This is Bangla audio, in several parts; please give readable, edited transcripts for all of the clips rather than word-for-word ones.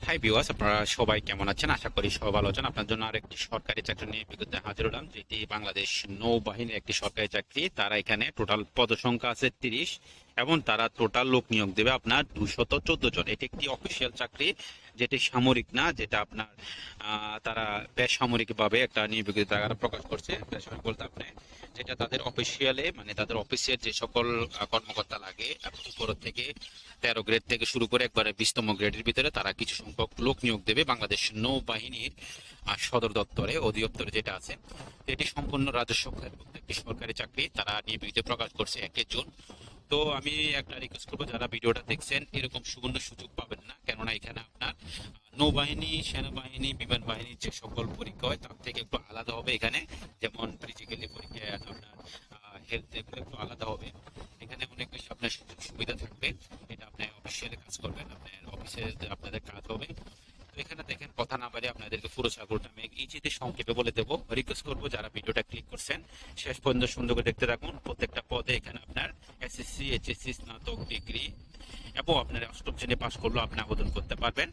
হাই ভিউয়ার্স, আপনারা সবাই কেমন আছেন? আশা করি সবাই ভালো আছেন। আপনার জন্য আরেকটি সরকারি চাকরি নিয়ে বিজ্ঞপ্তি হাজির হলাম, যেটি বাংলাদেশ নৌবাহিনীর একটি সরকারি চাকরি। তারা এখানে টোটাল পদসংখ্যা আছে 30 এবং তারা টোটাল লোক নিয়োগ দেবে আপনার 214 জন। এটি একটি অফিসিয়াল চাকরি, যেটি সামরিক না, যেটা আপনার তারা বেসামরিক ভাবে একটা নিয়োগ বিজ্ঞপ্তি তারা প্রকাশ করছে। বেসামরিক বলতে আপনি যেটা তাদের অফিসিয়ালে, মানে তাদের অফিসের যে সকল কর্মকর্তা লাগে, উপর থেকে 13 গ্রেড থেকে শুরু করে একবারে 20তম গ্রেডের ভিতরে তারা কিছু সংখ্যক লোক নিয়োগ দেবে বাংলাদেশ নৌবাহিনীর সদর দপ্তরে, অধিদপ্তরে যেটা আছে। এটি সম্পূর্ণ রাজস্ব একটি সরকারি চাকরি। তারা নিয়ে বিজ্ঞপ্তি প্রকাশ করছে 1 জুন। তো আমি একটা রিকোয়েস্ট করবো, যারা ভিডিওটা দেখছেন এরকম সুবর্ণ সুযোগ পাবেন না, কেননা এখানে আপনার নৌবাহিনী, সেনাবাহিনী, বিমান বাহিনীর যে সকল পরীক্ষা হয় তার থেকে একটু আলাদা হবে এখানে। যেমন ফিজিক্যালি পরীক্ষা, আপনার হেলথ, এগুলো একটু আলাদা হবে। এখানে অনেক বেশি আপনার সুযোগ সুবিধা থাকবে। এটা আপনি অফিসিয়ালি কাজ করবেন, আপনার অফিসে আপনাদের কাজ হবে। তো এখানে দেখেন, কথা না বাড়িয়ে আপনাদেরকে পুরো চাকরিটা আমি ইজিতে সংক্ষেপে বলে দেবো। রিকোয়েস্ট করবো যারা ভিডিওটা ক্লিক করছেন শেষ পর্যন্ত সুন্দর করে দেখতে থাকুন। প্রত্যেকটা পদে এখানে আপনার এসএসসি, এইচএসসি, স্নাতক ডিগ্রি এবং আপনার 8ম শ্রেণী পাস করলেও আপনি আবেদন করতে পারবেন।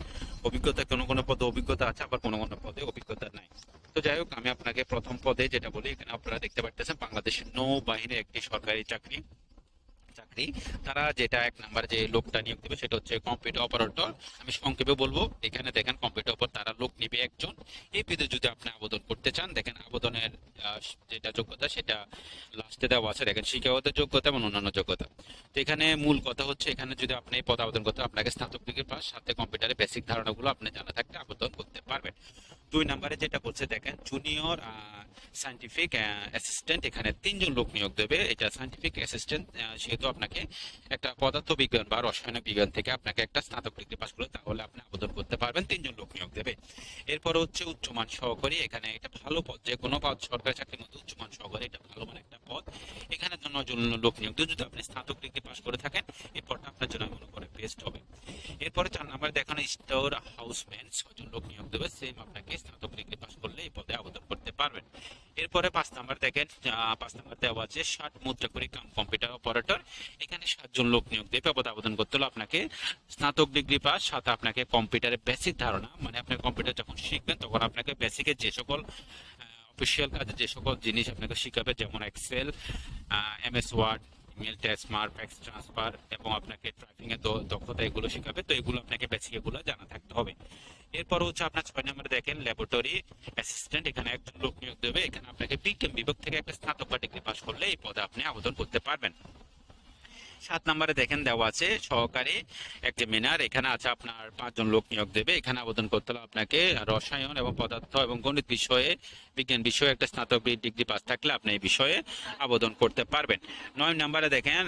অভিজ্ঞতা কোনো কোনো পদে অভিজ্ঞতা আছে, আবার কোনো কোনো পদে অভিজ্ঞতা নাই। তো যাই হোক, আমি আপনাকে প্রথম পদে যেটা বলি, এখানে আপনারা দেখতে পাচ্ছেন বাংলাদেশের নৌবাহিনীর একটি সরকারি চাকরি। তারা যেটা 1 নাম্বার যে লোকটা নিয়োগ দেবে সেটা হচ্ছে কম্পিউটার অপারেটর। আমি সংক্ষেপে বলবো, এখানে দেখেন কম্পিউটার অপারেটর তারা লোক নিবে 1 জন। এই পদে যদি আপনি আবেদন করতে চান, দেখেন আবেদনের যেটা যোগ্যতা সেটা লাস্টে দেওয়া আছে। দেখেন শিক্ষাগত যোগ্যতা এবং অন্যান্য যোগ্যতা। তো এখানে মূল কথা হচ্ছে, এখানে যদি আপনি এই পদে আবেদন করতে, আপনাকে স্নাতক ডিগ্রি পাস, সাথে কম্পিউটারের বেসিক ধারণাগুলো আপনি জানা থাকলে আবেদন করতে পারবেন। 2 নম্বরে যেটা বলছে, দেখেন জুনিয়র সায়েন্টিফিক অ্যাসিস্ট্যান্ট, এখানে 3 জন লোক নিয়োগ দেবে। এটা সায়েন্টিফিক অ্যাসিস্ট্যান্ট, সেহেতু আপনাকে একটা পদার্থ বিজ্ঞান বা রসায়ন বিজ্ঞান থেকে আপনাকে একটা স্নাতক ডিগ্রি পাস করলে তাহলে আপনি আবেদন করতে পারবেন। 3 জন লোক নিয়োগ দেবে। এরপর হচ্ছে উচ্চমান সহকারী, এখানে এটা ভালো পদ, যে কোনো পদ সরকারি চাকরির মধ্যে উচ্চমান সহকারী এটা ভালো মানে একটা পদ। এখানে জন্য লোক নিয়োগ দেবে। যদি আপনি স্নাতক ডিগ্রি পাস করে থাকেন, এই পদটা আপনার জন্য মনে করে বেস্ট হবে। এরপরে 4 নম্বরে দেখেন স্টোর হাউসম্যান, 6 জন লোক নিয়োগ দেবে। সেম আপনাকে স্নাতক ডিগ্রি পাস করলে এই পদে আবেদন করতে পারবেন। এরপরে 5 নাম্বার দেখেন, 5 নাম্বার দেওয়া আছে 60 মুদ্রাক্ষরী কাম কম্পিউটার অপারেটর। এখানে 7 জন লোক নিয়োগ দেবে। পদে আবেদন করতে হলে আপনাকে স্নাতক ডিগ্রি পাস, সাথে আপনাকে কম্পিউটারের বেসিক ধারণা, মানে আপনি কম্পিউটার যখন শিখবেন তখন আপনাকে বেসিকের যে সকল অফিসিয়াল কাজে যে সকল জিনিস আপনাকে শিখাবে, যেমন Excel, MS Word, email, text, mark, fax transfer এবং আপনাকে টাইপিং এর দক্ষতা, এগুলো শিখাবে। তো এগুলো আপনাকে বেসিক এগুলো জানা থাকতে হবে। এরপর হচ্ছে আপনার 6 নম্বরে দেখেন ল্যাবরেটরি অ্যাসিস্ট্যান্ট, এখানে 1 জন লোক নিয়োগ দেবে। এখানে আপনাকে বিজ্ঞান বিভাগ থেকে একটা স্নাতক বা ডিগ্রি পাস করলে এই পদে আপনি আবেদন করতে পারবেন। 7 নম্বরে দেখেন দেওয়া আছে সহকারী এক্সামিনার, এখানে আছে আপনার 5 জন লোক নিয়োগ দেবে। এখানে আবেদন করতে হলে আপনাকে রসায়ন এবং পদার্থ এবং গণিত বিষয়ে, বিজ্ঞান বিষয়ে একটা স্নাতক ডিগ্রি পাস থাকলে আপনি এই বিষয়ে আবেদন করতে পারবেন। 9 নম্বরে দেখেন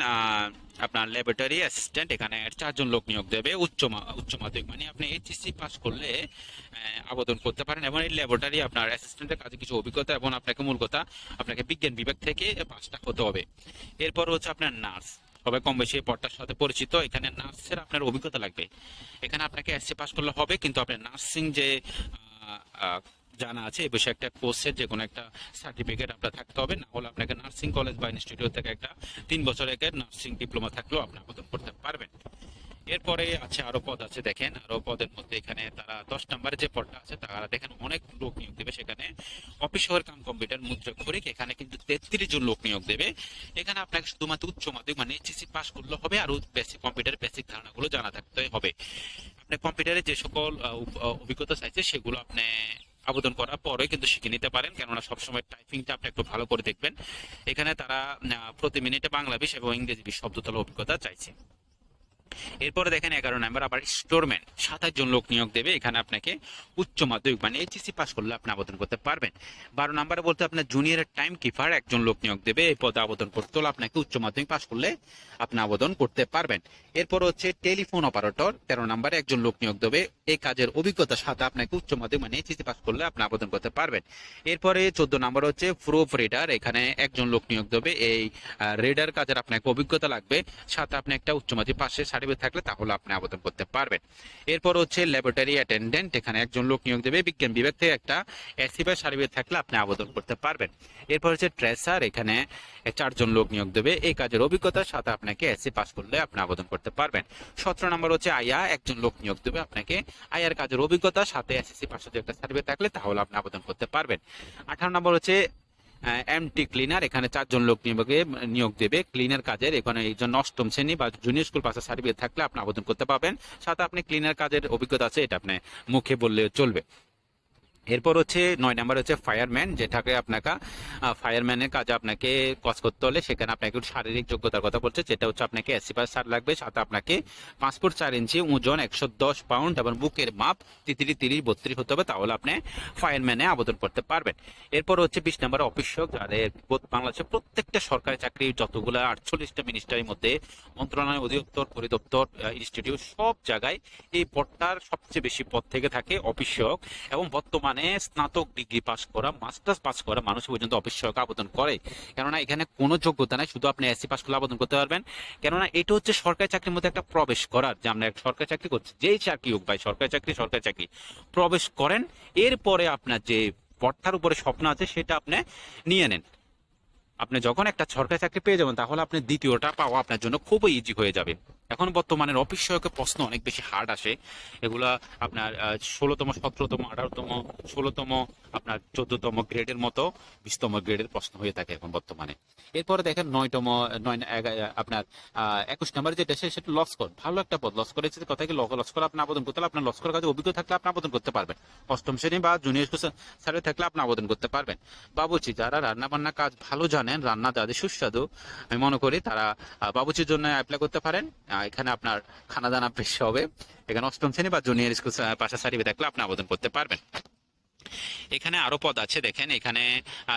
আপনার ল্যাবরেটরি অ্যাসিস্ট্যান্ট, এখানে 4 জন লোক নিয়োগ দেবে। উচ্চ মাধ্যমিক মানে আপনি এইচএসসি পাস করলে আবেদন করতে পারেন। এবং এই ল্যাবরেটরি আপনার অ্যাসিস্ট্যান্টের কাছে কিছু অভিজ্ঞতা, এবং আপনাকে মূল কথা আপনাকে বিজ্ঞান বিভাগ থেকে পাসটা হতে হবে। এরপর হচ্ছে আপনার নার্স, সবাই কম বেশি এই পদটার সাথে পরিচিত। এখানে নার্সের আপনার অভিজ্ঞতা লাগবে। এখানে আপনাকে এসসি পাস করলে হবে, কিন্তু আপনার নার্সিং যে জানা আছে এই বিষয়ে একটা কোর্সের যে কোনো একটা সার্টিফিকেট আপনার থাকতে হবে। না হলে আপনাকে নার্সিং কলেজ বা ইনস্টিটিউট থেকে একটা 3 বছরের নার্সিং ডিপ্লোমা থাকলেও আপনি আবেদন করতে পারবেন। এরপরে আছে আরো পদ আছে, দেখেন আরো পদের মধ্যে এখানে তারা 10 নম্বরে যে পদটা আছে তারা দেখেন অনেক লোক নিয়োগ দেবে। সেখানে অফিস শহর কাম কম্পিউটার মুদ্রাক্ষরিক, এখানে কিন্তু 33 জন লোক নিয়োগ দেবে। এখানে আপনাকে শুধুমাত্র উচ্চ মাধ্যমিক মানে এইচএসসি পাস করলে হবে, আর বেসিক কম্পিউটার বেসিক ধারণাগুলো জানা থাকতে হবে। আপনি কম্পিউটারে যে সকল অভিজ্ঞতা চাইছে সেগুলো আপনি আবেদন করার পরে কিন্তু শিখে নিতে পারেন, কেননা সবসময় টাইপিংটা আপনি একটু ভালো করে দেখবেন। এখানে তারা প্রতি মিনিটে বাংলা 20 এবং ইংরেজি 20 শব্দতল অভিজ্ঞতা চাইছে। এরপরে দেখেন 11 নম্বর আবার স্টোরম্যান, 27 জন লোক নিয়োগ দেবে। এখানে আপনাকে উচ্চ মাধ্যমিক মানে এইচএসসি পাস করলে আপনি আবেদন করতে পারবেন। 12 নম্বরে বলতে আপনার জুনিয়র টাইম কিপার, 1 জন লোক নিয়োগ দেবে। এই পদে আবেদন করতে হলে আপনাকে উচ্চ মাধ্যমিক পাস করলে আপনি আবেদন করতে পারবেন। এরপর হচ্ছে টেলিফোন অপারেটর, 13 নম্বরে 1 জন লোক নিয়োগ দেবে। এই কাজের অভিজ্ঞতার সাথে আপনাকে উচ্চ মাধ্যমিক মানে এইচএসসি পাস করলে আপনি আবেদন করতে পারবেন। এরপরে 14 নম্বর হচ্ছে প্রুফ রিডার, এখানে 1 জন লোক নিয়োগ দেবে। এই রিডার কাজের আপনাকে অভিজ্ঞতা লাগবে, সাথে আপনি একটা উচ্চ মাধ্যমিক পাশের সার্টিফিকেট থাকলে তাহলে আপনি আবেদন করতে পারবেন। এরপর হচ্ছে ল্যাবরেটরি অ্যাটেন্ডেন্ট, এখানে একজন লোক নিয়োগ দেবে, বিজ্ঞান বিভাগ থেকে একটা এসসি বা সার্টিফিকেট থাকলে আপনি আবেদন করতে পারবেন। এরপর হচ্ছে ট্রেসার, এখানে 4জন লোক নিয়োগ দেবে, এই কাজের অভিজ্ঞতার সাথে আপনাকে এসসি পাস করলে আপনি আবেদন করতে পারবেন। 17 নম্বর হচ্ছে আয়া, একজন লোক নিয়োগ দেবে আপনাকে, আয়ার কাজের অভিজ্ঞতার সাথে এসএসসি পাস যদি একটা সার্টিফিকেট থাকলে তাহলে আপনি আবেদন করতে পারবেন। 18 নম্বর হচ্ছে এমটি ক্লিনার, এখানে 4জন লোক নিয়োগ দেবে ক্লিনার কাজের, এখানে এই জন্য 8ম শ্রেণী বা জুনিয়র স্কুল পাসের সার্টিফিকেট থাকলে আপনি আবেদন করতে পারবেন, সাথে আপনি ক্লিনার কাজের অভিজ্ঞতা আছে এটা আপনি মুখে বললে চলবে। এরপর হচ্ছে 9 নাম্বার হচ্ছে ফায়ারম্যান, যেটাকে আপনাকে ফায়ারম্যানের কাজে আপনাকে কাজ করতে হলে সেখানে আপনাকে শারীরিক যোগ্যতার কথা বলছে, যেটা হচ্ছে আপনাকে এসসি পাস সার লাগবে, সাথে আপনাকে 5 ফুট 4 ইঞ্চি, ওজন 110 পাউন্ড এবং বুকের মাপ 33-32 হতে হবে, তাহলে আপনি ফায়ারম্যানে আবেদন করতে পারবেন। এরপর হচ্ছে 20 নাম্বার অফিসক, যাদের বাংলাদেশের প্রত্যেকটা সরকারি চাকরি যতগুলো 48টা মিনিস্ট্রির মধ্যে মন্ত্রণালয়, অধিদপ্তর, পরিদপ্তর, ইনস্টিটিউট সব জায়গায় এই পদটার সবচেয়ে বেশি পদ থেকে থাকে অফিসক, এবং বর্তমানে স্নাতক ডিগ্রি পাস করা, মাস্টার্স পাস করা মানুষ পর্যন্ত অফিস সহায়ক আবেদন করে, কেননা এখানে কোনো যোগ্যতা নাই, শুধু আপনি এসসি পাস করলে আবেদন করতে পারবেন। কেননা এটা হচ্ছে সরকারি চাকরির মধ্যে একটা প্রবেশ করার, যে আমরা একটা সরকারি চাকরি করছি, যেই চাকরি হোক ভাই, সরকারি চাকরি প্রবেশ করেন, এরপরে আপনার যে পড়ার উপরে স্বপ্ন আছে সেটা আপনি নিয়ে নেন। আপনি যখন একটা সরকারি চাকরি পেয়ে যাবেন তাহলে আপনি দ্বিতীয়টা পাওয়া আপনার জন্য খুবই ইজি হয়ে যাবে। এখন বর্তমানের অফিস সহায়কের প্রশ্ন অনেক বেশি হার্ড আসে, এগুলা আপনার 16তম, 17তম, 18তম, 16তম, আপনার 14তম গ্রেডের মতো 20তম গ্রেডের প্রশ্ন হয়ে থাকে এখন বর্তমানে। এরপরে দেখেন 9তম, আপনার 21 নম্বরে যেটা সেটা লস্কর, ভালো একটা পদ। লস্কর এসেছে কথা কি, লস্কর আপনি আবেদন করতে হলে আপনার লস্কর কাজে অভিজ্ঞতা থাকলে আপনি আবেদন করতে পারবেন, 8ম শ্রেণী বা জুনিয়র স্কুল সার্টিফিকেট থাকলে আপনি আবেদন করতে পারবেন। বাবুর্চি, যারা রান্না বান্না কাজ ভালো জানেন, রান্না যাদের সুস্বাদু, আমি মনে করি তারা বাবুর্চির জন্য অ্যাপ্লাই করতে পারেন। এখানে আপনার খানা দানা বেশি হবে, এখানে 8ম শ্রেণী বা জুনিয়র স্কুল পাশে সার্টিফিকেট থাকলে আপনি আবেদন করতে পারবেন। এখানে আরো পদ আছে, দেখেন এখানে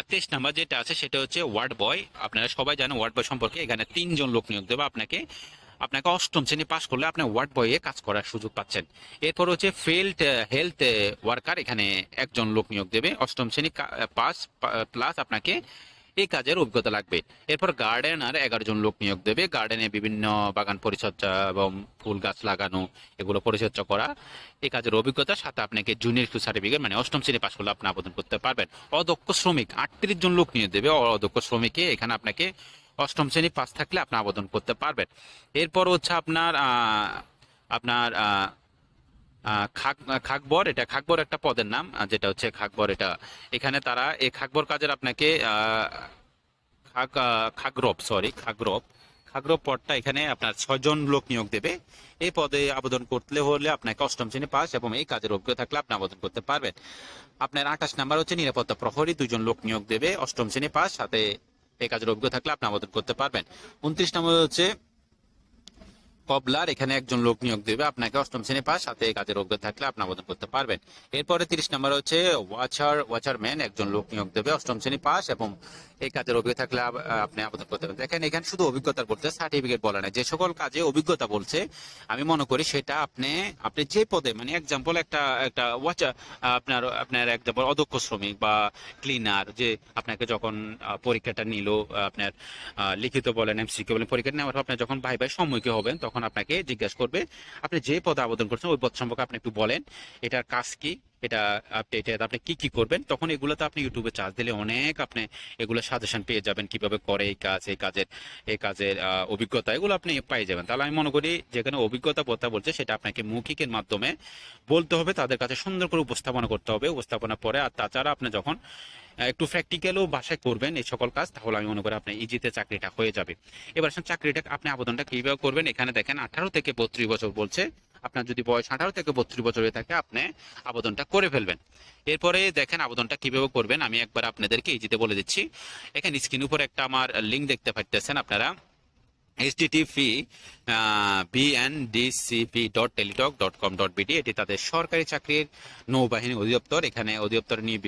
23 নাম্বার যেটা আছে সেটা হচ্ছে ওয়ার্ড বয়, আপনারা সবাই জানেন ওয়ার্ড বয় সম্পর্কে, এখানে 3জন লোক নিয়োগ দেবে আপনাকে, 8ম শ্রেণী পাস করলে আপনি ওয়ার্ড বয়ে কাজ করার সুযোগ পাচ্ছেন। এরপর হচ্ছে ফিল্ড হেলথ ওয়ার্কার, এখানে 1জন লোক নিয়োগ দেবে, 8ম শ্রেণী পাস প্লাস আপনাকে এই কাজের অভিজ্ঞতা লাগবে। এরপর গার্ডেনার 11জন লোক নিয়োগ দেবে, গার্ডেনে বিভিন্ন বাগান পরিচর্যা এবং ফুল গাছ লাগানো, এগুলো পরিচর্যা করা, এই কাজের অভিজ্ঞতার সাথে আপনাকে জুনিয়র স্কুল সার্টিফিকেট, মানে 8ম শ্রেণী পাস করলে আপনি আবেদন করতে পারবেন। অদক্ষ শ্রমিক 38জন লোক নিয়োগ দেবে, অদক্ষ শ্রমিকে এখানে আপনাকে 8ম শ্রেণী পাস থাকলে আপনি আবেদন করতে পারবেন। এরপর হচ্ছে আপনার আপনার খাকবর, এটা খাকবর একটা পদের নাম, যেটা হচ্ছে খাকবর, এটা এখানে তারা এই খাকবর কাজের আপনাকে খাগরব পদটা, এখানে আপনার 6জন লোক নিয়োগ দেবে, এই পদে আবেদন করতে হলে আপনাকে 8ম শ্রেণী পাস এবং এই কাজের অভিজ্ঞতা থাকলে আপনি আবেদন করতে পারবেন। আপনার 28 নাম্বার হচ্ছে নিরাপত্তা প্রহরী, 2জন লোক নিয়োগ দেবে, 8ম শ্রেণী পাস, সাথে এই কাজের অভিজ্ঞতা থাকলে আপনি আবেদন করতে পারবেন। 29 নম্বর হচ্ছে কবলার, এখানে 1জন লোক নিয়োগ দেবে আপনাকে, 8ম শ্রেণী পাস, সাথে এই কাজের অভিজ্ঞতা থাকলে আপনি আবেদন করতে পারবেন। এরপরে 30 নম্বর হচ্ছে ওয়াচারম্যান, 1জন লোক নিয়োগ দেবে, 8ম শ্রেণী পাস এবং এই কাজের অভিজ্ঞতা থাকলে আপনি আবেদন করতে পারবেন। দেখেন এখানে শুধু অভিজ্ঞতা বলছে, সার্টিফিকেট বলে না, যে সকল কাজে অভিজ্ঞতা বলছে আমি মনে করি সেটা আপনি যে পদে, মানে এক্সাম্পল একটা ওয়াচার, আপনার এক্সাম্পল অদক্ষ শ্রমিক বা ক্লিনার, যে আপনাকে যখন পরীক্ষাটা নিল, আপনার লিখিত বলেন, এমসিকিউ বলেন, পরীক্ষা নেওয়ার পর আপনি যখন ভাই সম্মুখীন হবেন তখন আপনাকে জিজ্ঞাসা করবে আপনি যে পদে আবেদন করছেন ওই পদ সম্পর্কে আপনি একটু বলেন, এটার কাজ কি, এটা আপনি কি কি করবেন, তখন এগুলোতে আপনি ইউটিউবে চার্জ দিলে অনেক আপনি এগুলো সাজেশন পেয়ে যাবেন, কিভাবে করে এই কাজের অভিজ্ঞতা, এগুলো আপনি পেয়ে যাবেন। তাহলে আমি মনে করি যেখানে অভিজ্ঞতা কথা বলছে সেটা আপনাকে মৌখিকের মাধ্যমে বলতে হবে, তাদের কাছে সুন্দর করে উপস্থাপনা করতে হবে, উপস্থাপনা পরে। আর তাছাড়া আপনি যখন একটু প্র্যাকটিক্যালও ভাষায় করবেন এই সকল কাজ, তাহলে আমি মনে করি আপনার ইজিতে চাকরিটা হয়ে যাবে। এবার চাকরিটা আপনি আবেদনটা কিভাবে করবেন, এখানে দেখেন 18 থেকে 32 বছর বলছে, আপনার যদি বয়স 18 থেকে 32 বছর হয়ে থাকে আপনি আবেদনটা করে ফেলবেন। এরপরে দেখেন আবেদনটা কিভাবে করবেন আমি একবার আপনাদেরকে ইজিতে বলে দিচ্ছি। এখানে স্ক্রিন উপরে একটা আমার লিঙ্ক দেখতে পাচ্ছেন আপনারা, http://bndcp.teletalk.com.bd, এটি তাদের সরকারি চাকরির নৌবাহিনী অধিদপ্তর, এখানে অধিদপ্তরের নিয়ে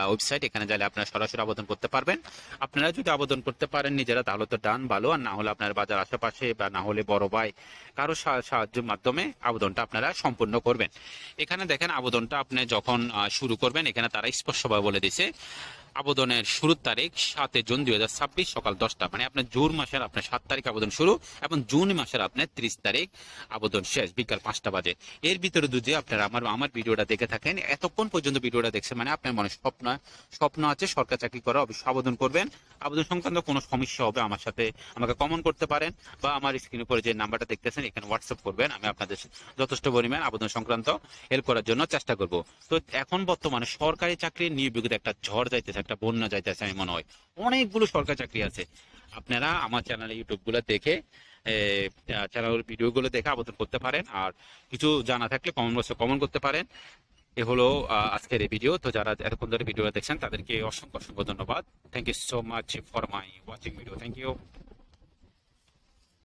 ওয়েবসাইট, এখানে যাইলে আপনারা সরাসরি আবেদন করতে পারবেন। আপনারা যদি আবেদন করতে পারেন নিজেরা তাহলে তো ডান, ভালো, আর না হলে আপনার বাজার আশেপাশে বা না হলে বড় ভাই কারো সাহায্যের মাধ্যমে আবেদনটা আপনারা সম্পূর্ণ করবেন। এখানে দেখেন আবেদনটা আপনি যখন শুরু করবেন, এখানে তারা স্পষ্টভাবে বলে দিছে আবেদনের শুরুর তারিখ 7 জুন 2026 সকাল 10টা, মানে আপনার জুন মাসের আপনার 7 তারিখ আবেদন শুরু এবং জুন মাসের আপনার 30 তারিখ আবেদন শেষ বিকাল 5টা বাজে। এর ভিতরে যদি আপনারা আমার ভিডিওটা দেখে থাকেন, এতক্ষণ পর্যন্ত ভিডিওটা দেখছেন, মানে আপনার মনে স্বপ্ন আছে সরকারি চাকরি করা, অবশ্যই আবেদন করবেন। আবেদন সংক্রান্ত কোনো সমস্যা হবে আমার সাথে আমাকে কমেন্ট করতে পারেন, বা আমার স্ক্রিন উপরে যে নাম্বারটা দেখতেছেন এখানে হোয়াটসঅ্যাপ করবেন। আমি আপনাদের যথেষ্ট পরিমাণ আবেদন সংক্রান্ত হেল্প করার জন্য চেষ্টা করব। তো এখন বর্তমানে সরকারি চাকরির নিয়োগ বিজ্ঞপ্তি একটা ঝড় যাইতেছে, একটা বন্যা যাইতেছে, আমি মনে হয় অনেকগুলো সরকারি চাকরি আছে। আপনারা আমার চ্যানেলে ইউটিউব গুলো দেখে, চ্যানেল ভিডিও গুলো দেখে আবেদন করতে পারেন। আর কিছু জানা থাকলে কমেন্ট বক্সে কমেন্ট করতে পারেন। এ হলো আজকের এই ভিডিও। তো যারা এতক্ষণ ধরে ভিডিওটা দেখছেন তাদেরকে অসংখ্য অসংখ্য ধন্যবাদ। Thank you so much for my watching video. Thank you.